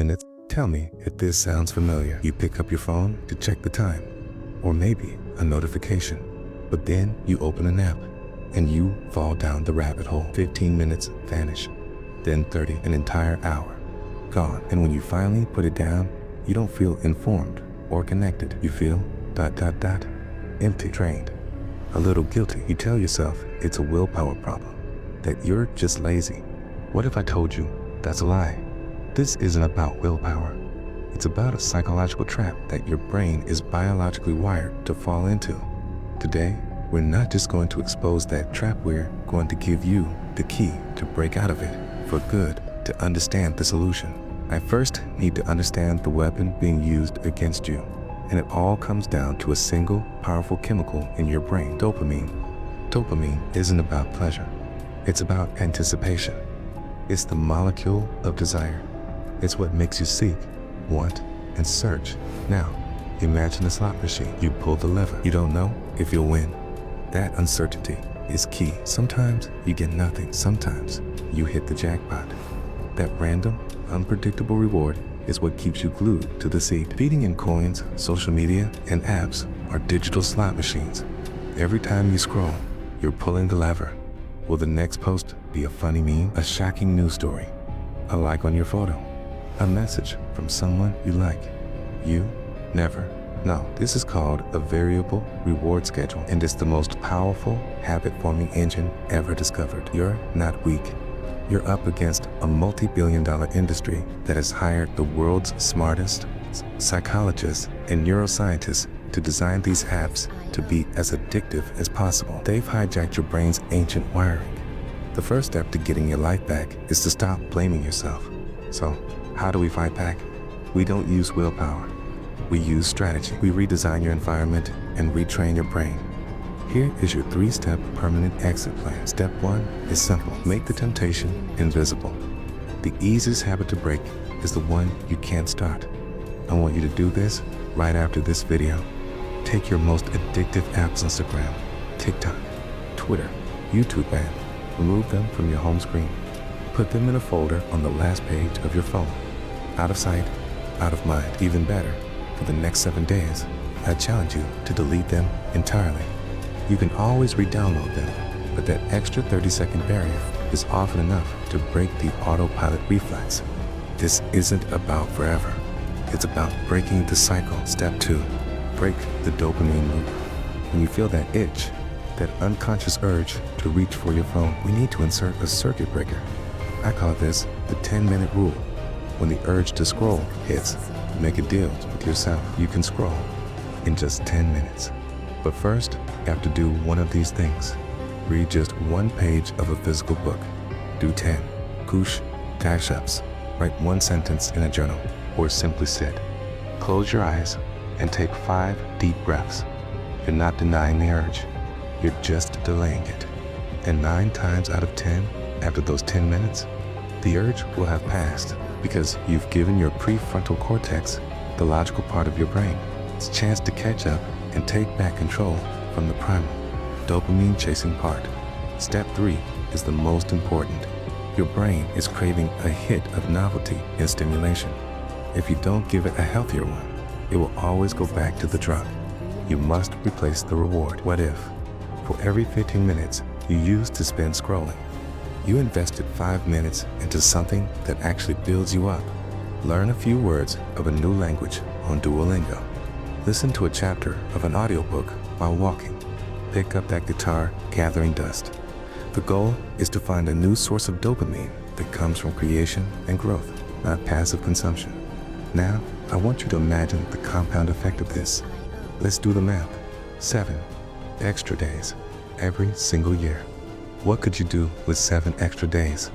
minutes. Tell me if this sounds familiar. You pick up your phone to check the time, or maybe a notification, but then you open an app and you fall down the rabbit hole. 15 minutes vanish, then 30, an entire hour gone. And when you finally put it down, you don't feel informed or connected. You feel ... empty, drained, a little guilty. You tell yourself it's a willpower problem, that you're just lazy. What if I told you that's a lie? This isn't about willpower. It's about a psychological trap that your brain is biologically wired to fall into. Today, we're not just going to expose that trap, we're going to give you the key to break out of it for good. To understand the solution, I first need to understand the weapon being used against you. And it all comes down to a single powerful chemical in your brain, dopamine. Dopamine isn't about pleasure. It's about anticipation. It's the molecule of desire. It's what makes you seek, want, and search. Now, imagine a slot machine. You pull the lever. You don't know if you'll win. That uncertainty is key. Sometimes you get nothing. Sometimes you hit the jackpot. That random, unpredictable reward is what keeps you glued to the seat. Feeding in coins, social media, and apps are digital slot machines. Every time you scroll, you're pulling the lever. Will the next post be a funny meme, a shocking news story, a like on your photo, a message from someone you like? You never know. This is called a variable reward schedule, and it's the most powerful habit-forming engine ever discovered. You're not weak. You're up against a multi-billion-dollar industry that has hired the world's smartest psychologists and neuroscientists to design these apps to be as addictive as possible. They've hijacked your brain's ancient wiring. The first step to getting your life back is to stop blaming yourself. So, how do we fight back? We don't use willpower. We use strategy. We redesign your environment and retrain your brain. Here is your 3-step permanent exit plan. Step 1 is simple. Make the temptation invisible. The easiest habit to break is the one you can't start. I want you to do this right after this video. Take your most addictive apps, Instagram, TikTok, Twitter, YouTube, and remove them from your home screen. Put them in a folder on the last page of your phone. Out of sight, out of mind. Even better, for the next 7 days, I challenge you to delete them entirely. You can always re-download them, but that extra 30-second barrier is often enough to break the autopilot reflex. This isn't about forever. It's about breaking the cycle. Step 2, break the dopamine loop. When you feel that itch, that unconscious urge to reach for your phone, we need to insert a circuit breaker. I call this the 10-minute rule. When the urge to scroll hits, make a deal with yourself. You can scroll in just 10 minutes. But first, you have to do one of these things. Read just 1 page of a physical book. Do 10 push push-ups. Write 1 sentence in a journal, or simply sit. Close your eyes and take 5 deep breaths. You're not denying the urge. You're just delaying it. And 9 times out of 10, after those 10 minutes, the urge will have passed because you've given your prefrontal cortex, the logical part of your brain, its chance to catch up and take back control from the primal, dopamine-chasing part. Step 3 is the most important. Your brain is craving a hit of novelty and stimulation. If you don't give it a healthier one, it will always go back to the drug. You must replace the reward. What if, for every 15 minutes you used to spend scrolling, you invested 5 minutes into something that actually builds you up? Learn a few words of a new language on Duolingo. Listen to a chapter of an audiobook while walking. Pick up that guitar gathering dust. The goal is to find a new source of dopamine that comes from creation and growth, not passive consumption. Now, I want you to imagine the compound effect of this. Let's do the math. 7 extra days every single year. What could you do with 7 extra days?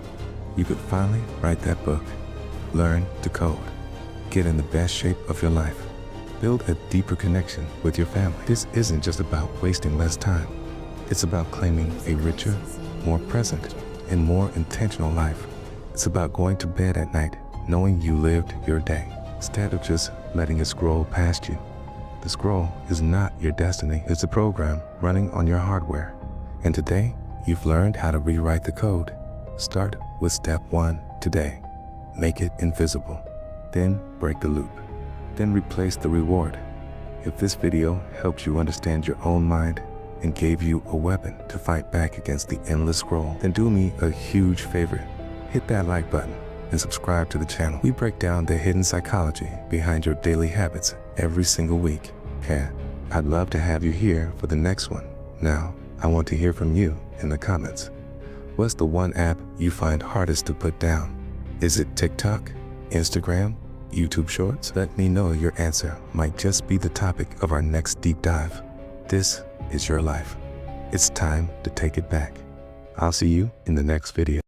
You could finally write that book, learn to code, get in the best shape of your life, build a deeper connection with your family. This isn't just about wasting less time. It's about claiming a richer, more present, and more intentional life. It's about going to bed at night knowing you lived your day, instead of just letting it scroll past you. The scroll is not your destiny. It's a program running on your hardware. And today, you've learned how to rewrite the code. Start with step 1 today. Make it invisible. then break the loop. Then replace the reward. If this video helped you understand your own mind and gave you a weapon to fight back against the endless scroll, then do me a huge favor. Hit that like button and subscribe to the channel. We break down the hidden psychology behind your daily habits every single week. Yeah, I'd love to have you here for the next one. Now, I want to hear from you in the comments. What's the one app you find hardest to put down? Is it TikTok, Instagram, YouTube Shorts? Let me know. Your answer might just be the topic of our next deep dive. This is your life. It's time to take it back. I'll see you in the next video.